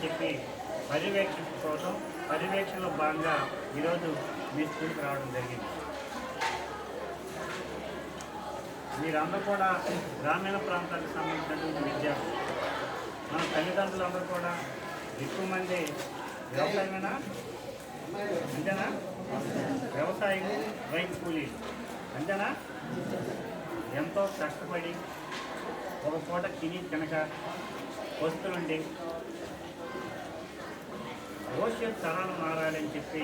చెప్పి పర్యవేక్షణలో భాగంగా ఈరోజు మీ స్కూల్కి రావడం జరిగింది. మీరందరూ కూడా గ్రామీణ ప్రాంతాలకు సంబంధించినటువంటి విద్యార్థులు. మన తల్లిదండ్రులందరూ కూడా ఎక్కువ మంది వ్యవసాయమేనా, అంతేనా? వ్యవసాయం, రైతు కూలీలు, అంతేనా? ఎంతో కష్టపడి ఒక పూట తిని కనుక వస్తువులుండి భవిష్యత్ తరాలు మారాలని చెప్పి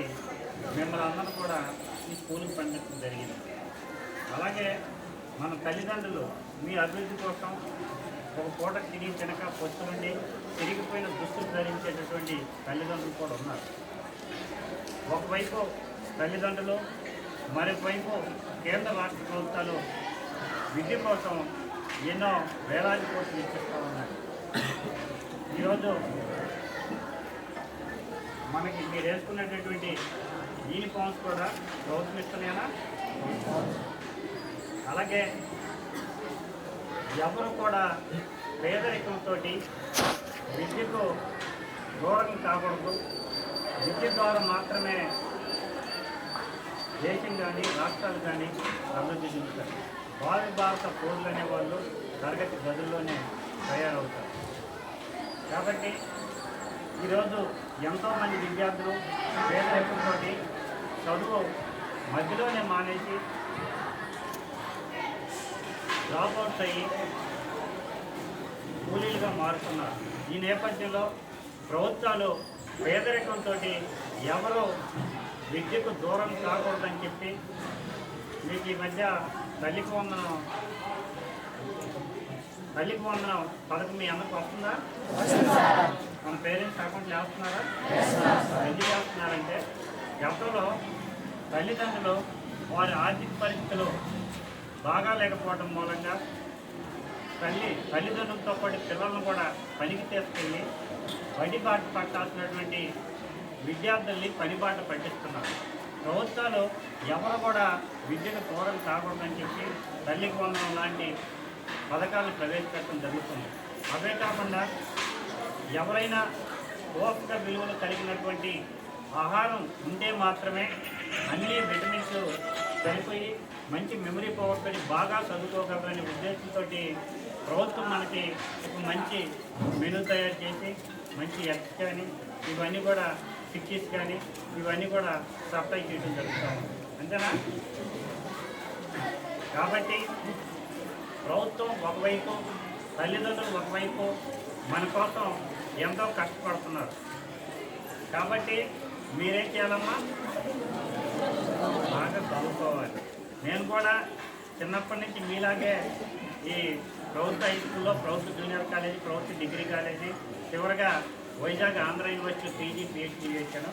మిమ్మల్ని అందరూ కూడా ఈ స్కూల్కి పంపించడం జరిగింది. అలాగే మన తల్లిదండ్రులు మీ అభివృద్ధి కోసం ఒక పూట తిని కనుక వస్తువులుండి తిరిగిపోయిన దుస్తులు ధరించేటటువంటి తల్లిదండ్రులు కూడా ఉన్నారు. ఒకవైపు తల్లిదండ్రులు, మరోవైపు కేంద్ర రాష్ట్ర ప్రభుత్వాలు విద్య కోసం ఎన్నో వేలాది కోట్లు ఇచ్చిస్తూ ఉన్నాయి. ఈరోజు మనకి మీరు వేసుకున్నటువంటి యూనిఫామ్స్ కూడా ప్రభుత్వం ఇస్తున్నాయనా? అలాగే ఎవరు కూడా పేదరికంతో విద్యకు దూరం కాకూడదు. విద్య ద్వారా మాత్రమే దేశం కానీ రాష్ట్రాలు కానీ అభివృద్ధి చెందుతారు. భారత పౌరులు అనేవాళ్ళు తరగతి గదుల్లోనే తయారవుతారు. కాబట్టి ఈరోజు ఎంతోమంది విద్యార్థులు పేదరికంతో చదువు మధ్యలోనే మానేసి డ్రాప్అవుట్స్ అయ్యి కూలీలుగా మారుతున్నారు. ఈ నేపథ్యంలో ప్రభుత్వాలు పేదరికంతో ఎవరు విద్యకు దూరం కాకూడదని చెప్పి మీకు ఈ మధ్య తల్లికి వందనం పథకం మీ అందరికి వస్తుందా? మన పేరెంట్స్ అకౌంట్లు వేస్తున్నారా? ఎందుకు వేస్తున్నారంటే గతంలో తల్లిదండ్రులు వారి ఆర్థిక పరిస్థితులు బాగా లేకపోవడం మూలంగా తల్లిదండ్రులతో పాటు పిల్లలను కూడా పనికి తీసుకెళ్ళి పనిబాట పట్టాల్సినటువంటి విద్యార్థుల్ని పనిబాట పట్టిస్తున్నారు. ప్రభుత్వాలు ఎవరు కూడా విద్యకు దూరం కాకూడదని చెప్పి తల్లికి వందనం లాంటి పథకాలను ప్రవేశపెట్టడం జరుగుతుంది. అవే కాకుండా ఎవరైనా పోషక విలువలు కలిగినటువంటి ఆహారం ఉంటే మాత్రమే అన్ని విటమిన్స్ సరిపోయి మంచి మెమరీ పవర్ తోటి బాగా చదువుకోగలరనే ఉద్దేశంతో ప్రభుత్వం మనకి ఒక మంచి మెనూ తయారు చేసి మంచి ఎగ్స్ కానీ ఇవన్నీ కూడా చిక్కీస్ కానీ ఇవన్నీ కూడా సప్లై చేయడం జరుగుతాం, అంతేనా? కాబట్టి ప్రభుత్వం ఒకవైపు, తల్లిదండ్రులు ఒకవైపు మన కోసం ఎంతో కష్టపడుతున్నారు. కాబట్టి మీరేం చేయాలమ్మా? బాగా చదువుకోవాలి. నేను కూడా చిన్నప్పటి నుంచి మీలాగే ఈ ప్రభుత్వ హై స్కూల్లో, ప్రభుత్వ జూనియర్ కాలేజీ, ప్రభుత్వ డిగ్రీ కాలేజీ, చివరిగా Vizag Andhra university PG PhD చేశాను.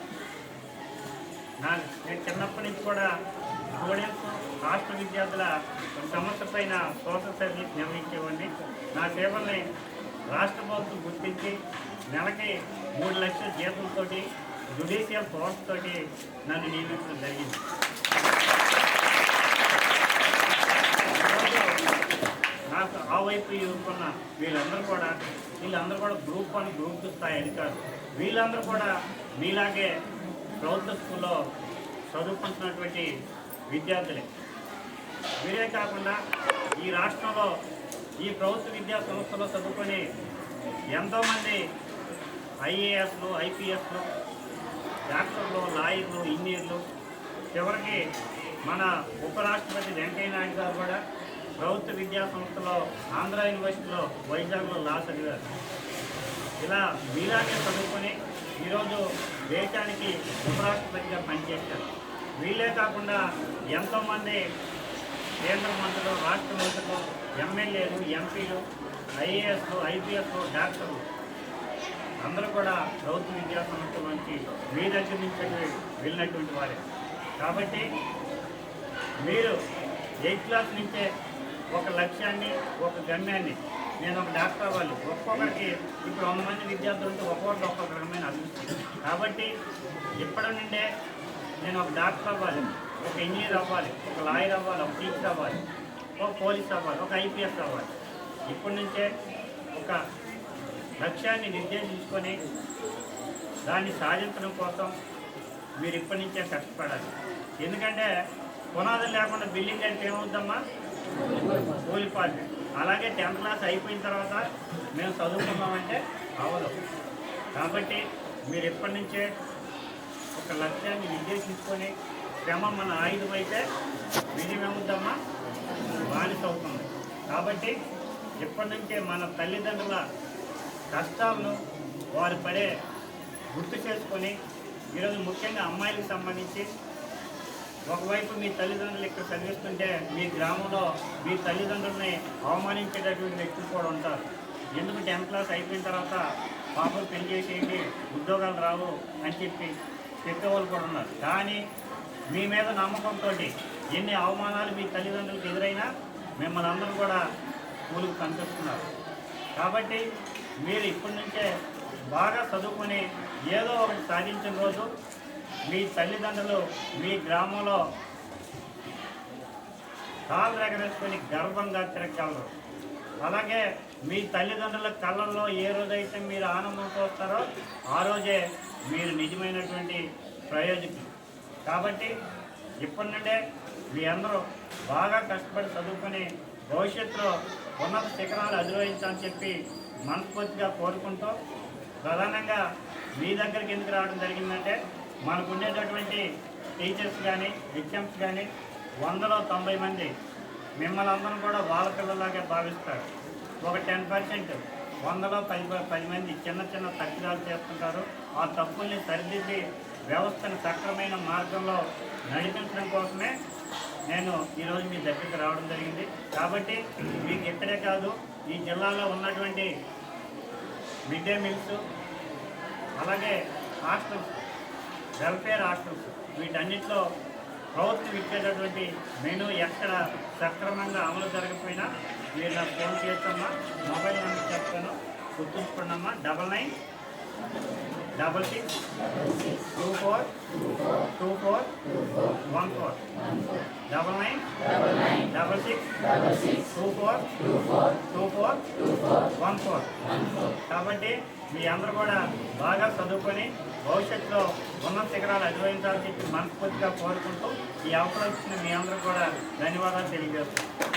నేను చిన్నప్పటి నుంచి కూడా స్టూడెంట్స్, రాష్ట్ర విద్యార్థుల సమస్య పైన సోషల్ సర్వీస్ నిర్వహించేవాడిని. నా సేవల్ని రాష్ట్ర ప్రభుత్వం గుర్తించి నెలకి 3 లక్షల జీతంతో జుడిషియల్ పవర్స్ తోటి నన్ను నియమించడం జరిగింది. నాకు ఆ వైపు ఎదుర్కొన్న వీళ్ళందరూ కూడా గ్రూప్ 1, గ్రూప్ 2 స్థాయి అధికారులు. వీళ్ళందరూ కూడా మీలాగే ప్రభుత్వ స్కూల్లో చదువుకుంటున్నటువంటి విద్యార్థులే. వీరే కాకుండా ఈ రాష్ట్రంలో ఈ ప్రభుత్వ విద్యా సంస్థలో చదువుకొని ఎంతోమంది ఐఏఎస్లు, ఐపీఎస్లు, డాక్టర్లు, లాయర్లు, ఇంజనీర్లు, చివరికి మన ఉపరాష్ట్రపతి వెంకయ్య నాయుడు గారు కూడా ప్రభుత్వ విద్యా సంస్థలో ఆంధ్ర యూనివర్సిటీలో వైజాగ్లో లా చదివారు. ఇలా మీలాగే చదువుకొని ఈరోజు దేశానికి ఉపరాష్ట్రపతిగా పనిచేశారు. వీళ్ళే కాకుండా ఎంతోమంది కేంద్ర మంత్రులు, రాష్ట్ర మంత్రులు, ఎమ్మెల్యేలు, ఎంపీలు, ఐఏఎస్లు, ఐపీఎస్లు, డాక్టర్లు అందరూ కూడా ప్రభుత్వ విద్యా సంస్థ నుంచి మీ దగ్గర నుంచి వెళ్ళినటువంటి వారే. కాబట్టి మీరు 8th క్లాస్ నుంచే ఒక లక్ష్యాన్ని, ఒక గమ్యాన్ని, నేను ఒక డాక్టర్ అవ్వాలి, ఒక్కొక్కరికి ఇప్పుడు 100 మంది విద్యార్థులు ఉంటే ఒక్కొక్కరికి ఒక్కొక్క రకమైన అభివృద్ధి. కాబట్టి ఇప్పటి నుండే నేను ఒక డాక్టర్ అవ్వాలి, ఒక ఇంజనీర్ అవ్వాలి, ఒక లాయర్ అవ్వాలి, ఒక టీచర్ అవ్వాలి, ఒక పోలీస్ అవ్వాలి, ఒక ఐపీఎస్ అవ్వాలి. ఇప్పటి నుంచే ఒక లక్ష్యాన్ని నిర్దేశించుకొని దాన్ని సాధించడం కోసం మీరు ఇప్పటి నుంచే కష్టపడాలి. ఎందుకంటే పునాదులు లేకుండా బిల్డింగ్ అంటే ఏమవుద్దమ్మా, కూలిపోద్ది. అలాగే 10th క్లాస్ అయిపోయిన తర్వాత మేము చదువుకున్నామంటే అవదు. కాబట్టి మీరు ఇప్పటి నుంచే ఒక లక్ష్యాన్ని నిర్దేశించుకొని శ్రమ మన ఆయుధం అయితే విజయం ఏమవుద్దమ్మా, బానిస అవుతుంది. కాబట్టి ఇప్పటి నుంచే మన తల్లిదండ్రుల కష్టాలను వారు పడే గుర్తు చేసుకొని ఈరోజు ముఖ్యంగా అమ్మాయిలకు సంబంధించి ఒకవైపు మీ తల్లిదండ్రులు ఇక్కడ చదివిస్తుంటే మీ గ్రామంలో మీ తల్లిదండ్రుల్ని అవమానించేటటువంటి వ్యక్తులు కూడా ఉంటారు. ఎందుకు 10th క్లాస్ అయిపోయిన తర్వాత పాపలు పెళ్లి చేసేయండి, ఉద్యోగాలు రావు అని చెప్పేవాళ్ళు కూడా ఉన్నారు. కానీ మీ మీద నమ్మకంతో ఎన్ని అవమానాలు మీ తల్లిదండ్రులకు ఎదురైనా మిమ్మల్ని అందరూ కూడా స్కూలుకు పంపిస్తున్నారు. కాబట్టి మీరు ఇప్పటి నుంచే బాగా చదువుకొని ఏదో ఒకటి సాధించిన రోజు మీ తల్లిదండ్రులు మీ గ్రామంలో కాళ్ళు ఎగరేసుకొని గర్వంగా తిరగలరు. అలాగే మీ తల్లిదండ్రుల కళ్ళల్లో ఏ రోజైతే మీరు ఆనందంతో వస్తారో ఆ రోజే మీరు నిజమైనటువంటి ప్రయోజకులు. కాబట్టి ఇప్పటి నుండే మీ అందరూ బాగా కష్టపడి చదువుకొని భవిష్యత్తులో ఉన్నత శిఖరాలు అధిరోహించాలని చెప్పి మనస్ఫూర్తిగా కోరుకుంటూ, ప్రధానంగా మీ దగ్గరికి ఎందుకు రావడం జరిగిందంటే మనకు ఉండేటటువంటి టీచర్స్ కానీ హెచ్ఎంస్ కానీ 100లో 90 మంది మిమ్మల్ని అందరం కూడా వాళ్ళ పిల్లలాగే భావిస్తారు. ఒక 10% 100లో 10 మంది చిన్న చిన్న తప్పిదాలు చేస్తుంటారు. ఆ తప్పుల్ని సరిదిద్ది వ్యవస్థను సక్రమైన మార్గంలో నడిపించడం కోసమే నేను ఈరోజు మీ దగ్గరికి రావడం జరిగింది. కాబట్టి మీకు ఇక్కడే కాదు, ఈ జిల్లాలో ఉన్నటువంటి మిడ్ డే మీల్స్, అలాగే హాస్టల్స్, వెల్ఫేర్ హాస్టల్స్, వీటన్నిటిలో ప్రభుత్వం ఇచ్చేటటువంటి మెనూ ఎక్కడ సక్రమంగా అమలు జరగకపోయినా మీరు నాకు ఫోన్ చేస్తామా, మొబైల్ నెంబర్ చెప్తాను, గుర్తుంచుకోండమ్మా. 9966242414 9966242414. కాబట్టి మీ అందరూ కూడా బాగా చదువుకొని భవిష్యత్తులో ఉన్నత శిఖరాలు అధిరోహించాలని చెప్పి మనస్ఫూర్తిగా కోరుకుంటూ ఈ అవకాశం ఇచ్చిన మీ అందరూ కూడా ధన్యవాదాలు తెలియజేస్తున్నాను.